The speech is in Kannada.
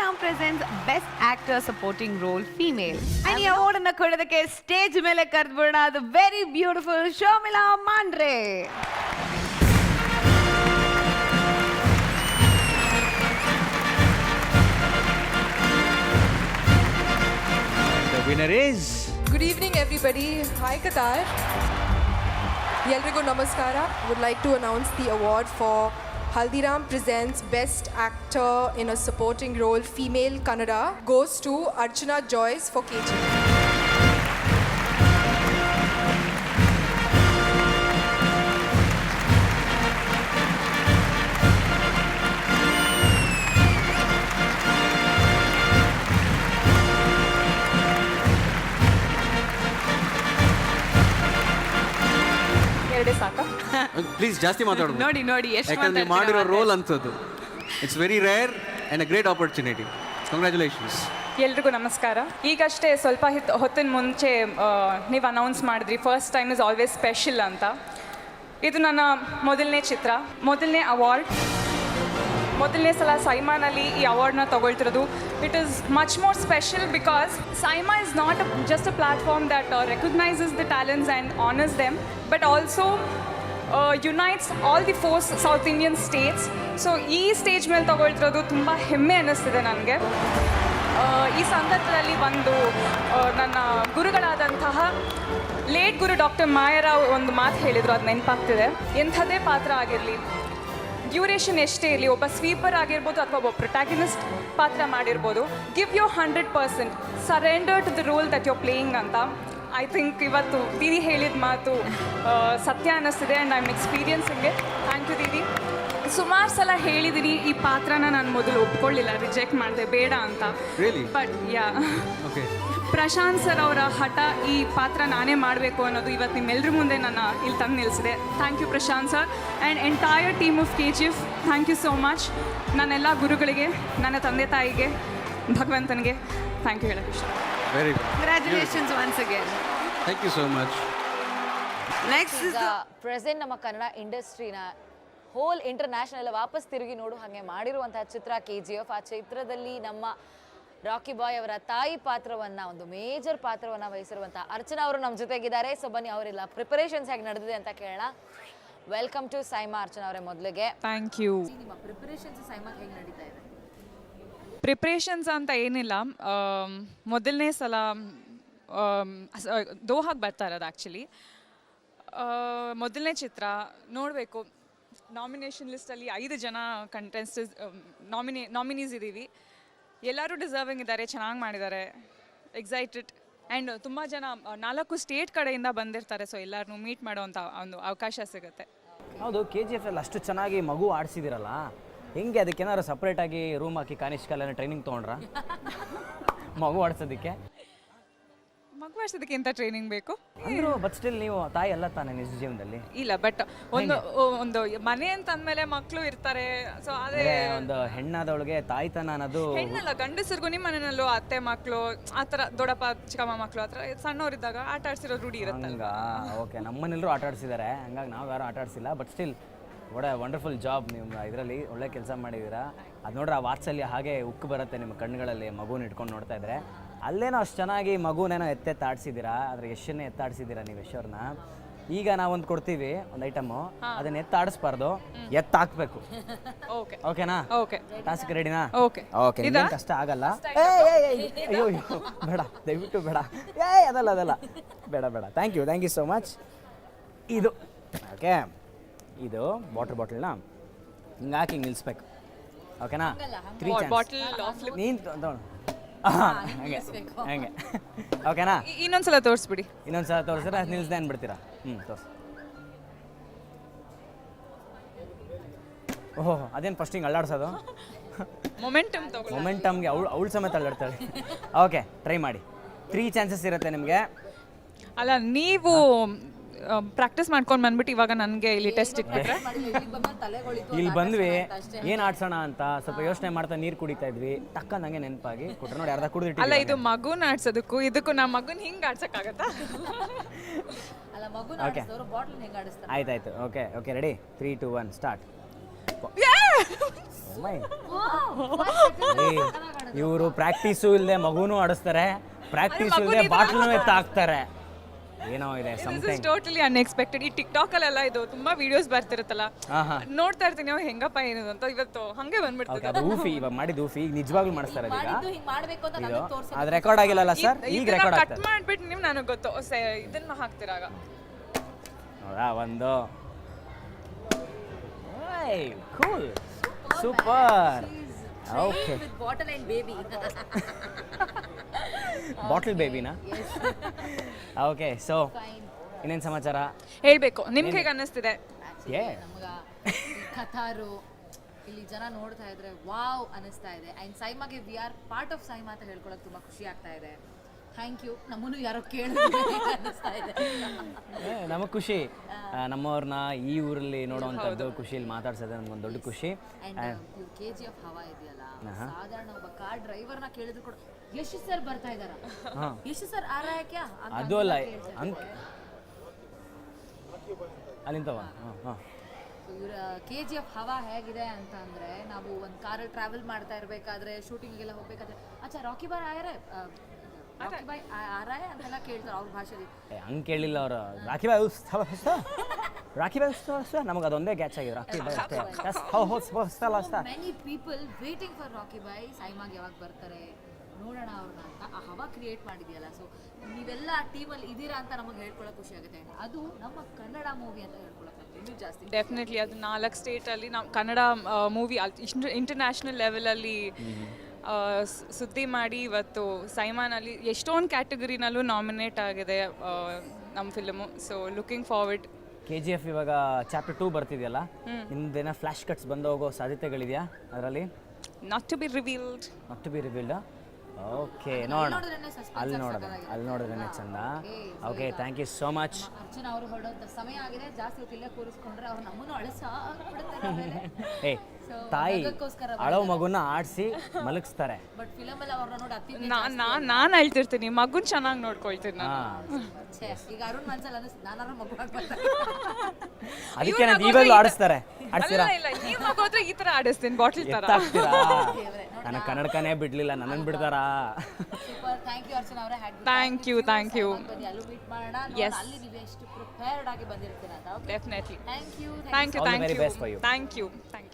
Haldiram presents Best Actor Supporting Role Female. And ಈ award ಅನ್ನು ಕೊಡೋದಕ್ಕೆ ಸ್ಟೇಜ್ ಮೇಲೆ ಕರೆದ್ಬಿಡೋಣ the very beautiful Sharmila Mandre. The winner is... Good evening, everybody. Hi, Qatar. Yelrigo Namaskara. Would like to announce the award for Haldiram presents Best Actor in a Supporting Role Female Kannada goes to Archana Joyce for KG. Please ಜಾಸ್ತಿ ಮಾತಾಡೋದು ನೋಡಿ ನೋಡಿ ಎಷ್ಟು ಯಾಕಂದ್ರೆ ನೀವು ಮಾಡಿರೋ ರೋಲ್ ಅಂತದ್ದು it's very rare and a great opportunity. Congratulations. ಎಲ್ರಿಗೂ ನಮಸ್ಕಾರ. ಈಗಷ್ಟೇ ಸ್ವಲ್ಪ ಹೊತ್ತಿನ ಮುಂಚೆ ನೀವು ಅನೌನ್ಸ್ ಮಾಡಿದ್ರಿ first time is always special ಅಂತ. ಇದು ನನ್ನ ಮೊದಲನೇ ಚಿತ್ರ, ಮೊದಲನೇ ಅವಾರ್ಡ್, ಮೊದಲನೇ ಸಲ ಸೈಮಾನಲ್ಲಿ ಈ ಅವಾರ್ಡ್ನ ತಗೊಳ್ತಿರೋದು. It is much more special because SIIMA is not just a platform that recognises the talents and honours them but also unites all the 4 South Indian states. So ಈ ಸ್ಟೇಜ್ ಮೇಲೆ ತಗೊಳ್ತಿರೋದು ತುಂಬ ಹೆಮ್ಮೆ ಅನ್ನಿಸ್ತಿದೆ ನನಗೆ. ಈ ಸಂದರ್ಭದಲ್ಲಿ ಒಂದು ನನ್ನ ಗುರುಗಳಾದಂತಹ ಲೇಟ್ ಗುರು ಡಾಕ್ಟರ್ ಮಾಯರಾವ್ ಒಂದು ಮಾತು ಹೇಳಿದರು, ಅದು ನೆನಪಾಗ್ತಿದೆ. ಎಂಥದೇ ಪಾತ್ರ ಆಗಿರಲಿ, ಡ್ಯೂರೇಷನ್ ಎಷ್ಟೇ ಇರಲಿ, ಒಬ್ಬ ಸ್ವೀಪರ್ ಆಗಿರ್ಬೋದು ಅಥವಾ ಒಬ್ಬ ಪ್ರೊಟ್ಯಾಗನಿಸ್ಟ್ ಪಾತ್ರ ಮಾಡಿರ್ಬೋದು, give your 100%, surrender to the role that you're playing ಅಂತ. ಐ ಥಿಂಕ್ ಇವತ್ತು ದೀದಿ ಹೇಳಿದ ಮಾತು ಸತ್ಯ ಅನ್ನಿಸ್ತಿದೆ and I am experiencing it. Thank you Didi. ಸುಮಾರು ಸಲ ಹೇಳಿದ್ದೀನಿ ಈ ಪಾತ್ರನ ನಾನು ಮೊದಲು ಒಪ್ಕೊಳ್ಳಿಲ್ಲ, ರಿಜೆಕ್ಟ್ ಮಾಡಿದೆ ಬೇಡ ಅಂತ. ಬಟ್ ಯಾ ಪ್ರಶಾಂತ್ ಸರ್ ಅವರ ಹಠ ಈ ಪಾತ್ರ ನಾನೇ ಮಾಡಬೇಕು ಅನ್ನೋದು ಇವತ್ತು ನಿಮ್ಮೆಲ್ಲರ ಮುಂದೆ ನನ್ನ ಇಲ್ಲಿ ತಂದು ನಿಲ್ಲಿಸಿದೆ. Thank you Prashanth sir and entire team of KGF. Thank you so much. ನನ್ನೆಲ್ಲ ಗುರುಗಳಿಗೆ, ನನ್ನ ತಂದೆ ತಾಯಿಗೆ, ಭಗವಂತನಿಗೆ ಥ್ಯಾಂಕ್ ಯು ಹೇಳೋಕ್ಕೆ ಇಷ್ಟ. Very good. Congratulations once again. Thank you so much. Next is the present ನಮ್ಮ ಕನ್ನಡ ಇಂಡಸ್ಟ್ರಿನ ಹೋಲ್ ಇಂಟರ್ನ್ಯಾಷನಲ್ ವಾಪಸ್ ತಿರುಗಿ ನೋಡು ಹಾಗೆ ಮಾಡಿರುವಂತಹ ಚಿತ್ರ KGF. ಆ ಚಿತ್ರದಲ್ಲಿ ನಮ್ಮ ರಾಕಿ ಬಾಯ್ ಅವರ ತಾಯಿ ಪಾತ್ರವನ್ನ, ಒಂದು ಮೇಜರ್ ಪಾತ್ರವನ್ನ ವಹಿಸಿರುವಂತಹ ಅರ್ಚನಾ ಅವರು ನಮ್ಮ ಜೊತೆಗಿದ್ದಾರೆ. ಸೊ ಬನ್ನಿ ಅವರೆಲ್ಲ ಪ್ರಿಪರೇಷನ್ಸ್ ಹೇಗೆ ನಡೆದಿದೆ ಅಂತ ಕೇಳೋಣ. ವೆಲ್ಕಮ್ ಟು ಸೈಮಾ ಅರ್ಚನಾ ಅವರೇ. ಮೊದಲಿಗೆ ಥ್ಯಾಂಕ್ ಯು. ನಿಮ್ಮ ಪ್ರಿಪರೇಷನ್ಸ್ ಸೈಮಾ ಹೇಗೆ ನಡೀತಾ ಇದೆ? ಪ್ರಿಪ್ರೇಷನ್ಸ್ ಅಂತ ಏನಿಲ್ಲ, ಮೊದಲನೇ ಸಲ ದೋಹಾಗೆ ಬರ್ತಾ ಇರೋದು ಆ್ಯಕ್ಚುಲಿ. ಮೊದಲನೇ ಚಿತ್ರ ನೋಡಬೇಕು. ನಾಮಿನೇಷನ್ ಲಿಸ್ಟಲ್ಲಿ 5 ಜನ ಕಂಟೆಸ್ಟೆಂಟ್ಸ್ ನಾಮಿನೀಸ್ ಇದ್ದೀವಿ. ಎಲ್ಲರೂ ಡಿಸರ್ವಿಂಗ್ ಇದ್ದಾರೆ, ಚೆನ್ನಾಗಿ ಮಾಡಿದ್ದಾರೆ. ಎಕ್ಸೈಟೆಡ್ ಆ್ಯಂಡ್ ತುಂಬ ಜನ 4 ಸ್ಟೇಟ್ ಕಡೆಯಿಂದ ಬಂದಿರ್ತಾರೆ. ಸೊ ಎಲ್ಲರನ್ನೂ ಮೀಟ್ ಮಾಡೋವಂಥ ಒಂದು ಅವಕಾಶ ಸಿಗುತ್ತೆ. ಹೌದು, KGF ಅಲ್ಲಿ ಅಷ್ಟು ಚೆನ್ನಾಗಿ ಮಗು ಆಡಿಸಿದಿರಲ್ಲ, ಹೆಂಗೆ ಅದಕ್ಕೇನಾದ್ರು ಸಪ್ರೇಟಾಗಿ ರೂಮ್ ಹಾಕಿ ಕಾನಿಷ್ಕಲ್ಲ ಟ್ರೈನಿಂಗ್ ತೊಗೊಂಡ್ರ ಮಗು ಆಡಿಸೋದಕ್ಕೆ? ಮಗು ಆಡ್ಸೋದಕ್ಕಿಂತ ಟ್ರೈನಿಂಗ್ ಬೇಕು ಅಂದರು. ಬಟ್ ಸ್ಟಿಲ್ ನೀವು ತಾಯಿ ಅಲ್ಲ ತಾನೇ ನಿಜ ಜೀವನದಲ್ಲಿ? ಇಲ್ಲ, ಬಟ್ ಒಂದು ಮನೆ ಅಂತ ಅಂದಮೇಲೆ ಮಕ್ಕಳು ಇರ್ತಾರೆ. ಸೊ ಅದೇ ಒಂದು ಹೆಣ್ಣಾದವಳಿಗೆ ತಾಯ್ತನ ಅನ್ನೋದು ಹೆಣ್ಣಲ್ಲ, ಗಂಡಸರಿಗೂ ನಿಮ್ಮ ಮನೆಯಲ್ಲೂ ಅತ್ತೆ ಮಕ್ಕಳು ಆ ಥರ, ದೊಡ್ಡಪ್ಪ ಚಿಕ್ಕಮ್ಮ ಮಕ್ಕಳು ಆ ಥರ ಸಣ್ಣವರಿದ್ದಾಗ ಆಟ ಆಡ್ಸಿರೋ ರೂಢಿ ಇರುತ್ತೆ. ಹಂಗ ಓಕೆ, ನಮ್ಮನೆಲ್ಲರೂ ಆಟ ಆಡಿಸಿದ್ದಾರೆ, ಹಂಗಾಗಿ ನಾವು ಯಾರು ಆಟ ಆಡಿಸಿಲ್ಲ. But still wonderful job. ನಿಮ್ಮ ಇದರಲ್ಲಿ ಒಳ್ಳೆ ಕೆಲಸ ಮಾಡಿದ್ದೀರಾ. ಅದು ನೋಡ್ರೆ ಆ ವಾತ್ಸಲ್ಯ ಹಾಗೆ ಉಕ್ಕು ಬರುತ್ತೆ ನಿಮ್ಮ ಕಣ್ಣುಗಳಲ್ಲಿ, ಮಗುನ ಇಟ್ಕೊಂಡು ನೋಡ್ತಾ ಇದ್ರೆ. ಅಲ್ಲೇನೋ ಅಷ್ಟು ಚೆನ್ನಾಗಿ ಮಗುನೇನೋ ಎತ್ತಾಡ್ಸಿದ್ದೀರಾ, ಆದರೆ ಯಶನ್ನೇ ಎತ್ತಾಡ್ಸಿದ್ದೀರಾ ನೀವು ಯಶವ್ರನ್ನ. ಈಗ ನಾವೊಂದು ಕೊಡ್ತೀವಿ, ಒಂದು ಐಟಮು, ಅದನ್ನ ಎತ್ತಾಡಿಸ್ಬಾರ್ದು, ಎತ್ತಾಕ್ಬೇಕು. ಓಕೆನಾ? ಓಕೆ, ಟಾಸ್ಕ್ ರೆಡಿನಾ? ಓಕೆ ಓಕೆ, ನಿಮ್ಗೇನು ಕಷ್ಟ ಆಗಲ್ಲ. ಅಯ್ಯೋ ಬೇಡ, ದಯವಿಟ್ಟು ಬೇಡ. ಅದಲ್ಲ ಬೇಡ. Thank you so much. ಇದು ಓಕೆ, ಇದು ವಾಟರ್ ಬಾಟಲ್ನ ಹಿಂಗೆ ಹಾಕಿ ಹಿಂಗೆ ನಿಲ್ಲಿಸ್ಬೇಕು. ಓಕೆನಾ? 3 ಚಾನ್ಸ್. ನೀನು ತಗೊಂಡು ಹಂಗೆ ಓಕೆನಾ? ಇನ್ನೊಂದ್ಸಲ ತೋರಿಸ್ಬಿಡಿ. ಇನ್ನೊಂದ್ಸಲ ತೋರಿಸಿದ್ರೆ ನಿಲ್ಸ್ದೆ ಅಂದ್ಬಿಡ್ತೀರಾ? ತೋರಿಸಿ. ಓಹೋ, ಅದೇನು ಫಸ್ಟ್ ಹಿಂಗೆ ಅಲ್ಲಾಡ್ಸೋದು? ಮೊಮೆಂಟಮ್ಗೆ ಅವಳು ಸಮೇತ ಅಲ್ಲಾಡ್ತಾಳೆ. ಓಕೆ, ಟ್ರೈ ಮಾಡಿ. 3 ಚಾನ್ಸಸ್ ಇರುತ್ತೆ ನಿಮಗೆ. ಅಲ್ಲ, ನೀವು ಪ್ರಾಕ್ಟೀಸ್ ಮಾಡ್ಕೊಂಡು ಬಂದ್ಬಿಟ್ಟು ಇವಾಗ ನನಗೆ ಇಲ್ಲಿ ಟೆಸ್ಟ್ ಇಟ್ಬಿಟ್ರೆ. ಇಲ್ಲಿ ಬಂದ್ವಿ, ಏನು ಆಡ್ಸೋಣ ಅಂತ ಸ್ವಲ್ಪ ಯೋಚನೆ ಮಾಡ್ತಾ ನೀರು ಕುಡಿತಾ ಇದ್ವಿ. ಟಕ್ಕ ನಂಗೆ ನೆನಪಾಗಿ ಕೊಟ್ಟರೆ ನೋಡಿ, ಅರ್ಧ ಕುಡಿದಿಟ್ಟು. ಅಲ್ಲ, ಇದು ಮಗುನ ಆಡ್ಸೋದಕ್ಕೂ ಇದಕ್ಕೂ ನಮ್ಮ ಮಗುನ ಹಿಂಗೆ ಆಡ್ಸೋಕ್ಕಾಗತ್ತಾ? ಓಕೆ, ಆಯ್ತಾಯ್ತು. Okay ready? 3, 2, 1 ಸ್ಟಾರ್ಟ್. ಇವರು ಪ್ರಾಕ್ಟೀಸು ಇಲ್ಲದೆ ಮಗುನೂ ಆಡಿಸ್ತಾರೆ, ಪ್ರಾಕ್ಟೀಸ್ ಇಲ್ಲದೆ ಬಾಟ್ಲೂ ಎತ್ತಾಕ್ತಾರೆ. ಏನೋ ಇದೆ this something. Is totally unexpected. ಈ ಟಿಕ್ಟಾಕ್ ಅಲ್ಲೆಲ್ಲ ಇದು ತುಂಬಾ ವಿಡಿಯೋಸ್ ಬರ್ತಿರುತ್ತಲ್ಲ, ನೋಡ್ತಾ ಇರ್ತೀನಿ ಅವ್ರು ಹೆಂಗಪ್ಪ ಏನಿದೆ ಅಂತ. ಇವತ್ತು ಹಂಗೆ ಓಕೆ, ಬಂದ್ಬಿಡ್ತದೆ. ಅದು ಊಫಿ ಇವಾಗ ಮಾಡಿದ್ದು ಊಫಿ, ಈಗ ನಿಜವಾಗ್ಲೂ ಮಾಡಿಸ್ತಾರೆ ಈಗ ಹಿಂಗ್ ಮಾಡ್ಬೇಕು ಅಂತ ಇದು. ನನಗೆ ತೋರ್ಸಿ. ಅದು ರೆಕಾರ್ಡ್ ಆಗಿಲ್ಲಲ್ಲ ಸರ್, ಈಗ ರೆಕಾರ್ಡ್ ಕಟ್ ಆಗ್ತದೆ. ಮಾಡ್ಬಿಟ್ಟು ನೀವು ನನಗೆ ಗೊತ್ತು ಇದನ್ನ ಹಾಕ್ತಿರಾಗ. ಹೌದಾ ಒಂದು cool super. Okay, With bottle and baby. Bottle ಬೇಬಿನಾ? ಓಕೆ, ಸೊ ಇನ್ನೇನು ಸಮಾಚಾರ? ಹೇಳ್ಬೇಕು, ನಿಮ್ಗೆ ಹೇಗೆ ಅನ್ನಿಸ್ತಿದೆ? ಏ ನಮಗ ಕಥಾರು ಇಲ್ಲಿ ಜನ ನೋಡ್ತಾ ಇದ್ರೆ ವಾವ್ ಅನಿಸ್ತಾ ಇದೆ. ಅಂಡ್ ಸೈಮಾಗೆ we are part of SIIMA ಅಂತ ಹೇಳ್ಕೊಳಕ್ ತುಂಬಾ ಖುಷಿ ಆಗ್ತಾ ಇದೆ. Thank you. ನಮ್ಮನ್ನು ಯಾರೋ ಕೇಳಿದ್ರೆ ಅನಿಸ್ತಾ ಇದೆ. ನಮಗೆ ಖುಷಿ, ನಮ್ಮವ್ರನ್ನ ಈ ಊರಲ್ಲಿ ನೋಡುವಂಥದ್ದು ಖುಷಿಯಲ್ಲಿ ಮಾತಾಡ್ಸೋದು ನಮ್ಗೊಂದು ದೊಡ್ಡ ಖುಷಿ. ಅಂಡ್ KGF ಹವಾ ಇದೆಯಲ್ಲ, ಸಾಧಾರಣ ಒಬ್ಬ ಕಾರ್ ಡ್ರೈವರ್ನ ಕೇಳಿದ್ರು ಕೂಡ ಯಶ್ ಸರ್ ಬರ್ತಾ ಇದಾರ, ಯಶ್ ಸರ್ ಆ ರहा है क्या ಅದು ಅಲ್ಲ ಅಲ್ಲಿಂತವ. ಇವ್ರ KGF ಹವಾ ಹೇಗಿದೆ ಅಂತ ಅಂದ್ರೆ, ನಾವು ಒಂದು ಕಾರಲ್ಲಿ ಟ್ರಾವೆಲ್ ಮಾಡ್ತಾ ಇರ್ಬೇಕಾದ್ರೆ, ಶೂಟಿಂಗಿಗೆಲ್ಲ ಹೋಗ್ಬೇಕಾದ್ರೆ ಅಚ್ಚಾ ರಾಕಿ ಬಾಯ್ ಆಯರೆ, ರಾಕಿ ಬಾಯ್ ಆ रहा है ಅಂತೆಲ್ಲ ಕೇಳ್ತಾರೆ ಅವ್ರ ಭಾಷೆಲಿ. ಹಂಗೆ ಕೇಳಿಲ್ಲ ಅವರು. ರಾಖಿ ಬಾಯ್ ರಾಖಿ ಬಾಯ್ ನಮಗೆ ಅದೊಂದೇ ಗ್ಯಾಚ್ ಆಗಿದೆ. ರಾಖಿ ಬಾಯ್ ಅಷ್ಟೇ. Many people waiting for Rocky Bhai. ಸೈಮಾಗ್ ಯಾವಾಗ ಬರ್ತಾರೆ ನೋಡೋಣ ಅವ್ರನ್ನ ಅಂತ ಆ ಹವಾ ಕ್ರಿಯೇಟ್ ಮಾಡಿದೆಯಲ್ಲ. ಸೊ ನೀವೆಲ್ಲ ಆ ಟೀಮಲ್ಲಿ ಇದ್ದೀರಾ ಅಂತ ನಮಗೆ ಹೇಳ್ಕೊಳಕ್ ಖುಷಿ ಆಗುತ್ತೆ. ಅದು ನಮ್ಮ ಕನ್ನಡ ಮೂವಿ ಅಂತ ಹೇಳ್ಕೊಳಕ್ ಇನ್ನೂ ಜಾಸ್ತಿ. ಡೆಫಿನೆಟ್ಲಿ ಅದು 4 ಸ್ಟೇಟಲ್ಲಿ ನಾವು ಕನ್ನಡ ಮೂವಿ ಇಂಟರ್ನ್ಯಾಷನಲ್ ಲೆವೆಲಲ್ಲಿ ಸುದ್ದಿ ಮಾಡಿ ಇವತ್ತು ಸೈಮಾನಲ್ಲಿ ಎಷ್ಟೊಂದು ಕ್ಯಾಟಗರಿನಲ್ಲೂ ನಾಮಿನೇಟ್ ಆಗಿದೆ ನಮ್ಮ film. So looking forward. KGF ಇವಾಗ ಚಾಪ್ಟರ್ 2 ಬರ್ತಿದೆಯಲ್ಲ, ನಿಮ್ದೇನೋ ಫ್ಲಾಶ್ ಕಟ್ಸ್ ಬಂದು ಹೋಗೋ ಸಾಧ್ಯತೆಗಳಿದೆಯಾ ಅದರಲ್ಲಿ? Not to be revealed. Not to be revealed. Okay, ನೋಡೋಣ. ಅಲ್ಲಿ ನೋಡಿದ್ರೆ ಚಂದ. Okay, thank you so much. Archana ಅವರು ಹೊರಡೋಂಥ ಸಮಯ ಆಗಿದೆ. ಜಾಸ್ತಿ ಹೊತ್ತು ಇಲ್ಲೇ ಕೂರಿಸ್ಕೊಂಡ್ರೆ ಅವ್ರು ನಮ್ಮನ್ನು ಏ ತಾಯಿ ಅಳೋ ಮಗುನ ಆಡಿಸಿ ಮಲಗಿಸ್ತಾರೆ. ಬಟ್ ಫಿಲಮ್ ಅಲ್ಲಿ ಅವ್ರನ್ನ ನೋಡಿ ಅತಿ ನಾನು ಹೇಳ್ತಿರ್ತೀನಿ, ಮಗುನ್ ಚೆನ್ನಾಗಿ ನೋಡ್ಕೊಳ್ತೀನಿ ನಾನು. ಈಗ ಅರುಣ್ ಮನ್ಸಲ್ಲಿ ಅನಿಸ್ ನಾನಾರು ಮಗು ಅದಕ್ಕೆ ನಾನು ಇವಾಗಲೂ ಆಡಿಸ್ತಾರೆ. ಆಡ್ತೀರಾ? ಇಲ್ಲ, ನೀವು ಮಗು ಹತ್ರ ಈ ತರ ಆಡಿಸ್ತೀನಿ, ಬಾಟ್ಲ್ ತರ. ನನ್ನ ಕನ್ನಡಕನೇ ಬಿಡ್ಲಿಲ್ಲ, ನನ್ನನ್ನು ಬಿಡ್ತಾರಾ? ಸೂಪರ್. ಥ್ಯಾಂಕ್ ಯು ಅರ್ಚನಾ ಅವರೇ. Thank you. ಅಲ್ಲೂ ಮೀಟ್ ಮಾಡೋಣ. ಅಲ್ಲಿ ನೀವು ಎಷ್ಟು ಪ್ರಿಪೇರ್ಡ್ ಆಗಿ ಬಂದಿರ್ತೀರ ಅಂತ. Definitely. Thank you. Thank you. All the very best for you. Thank you.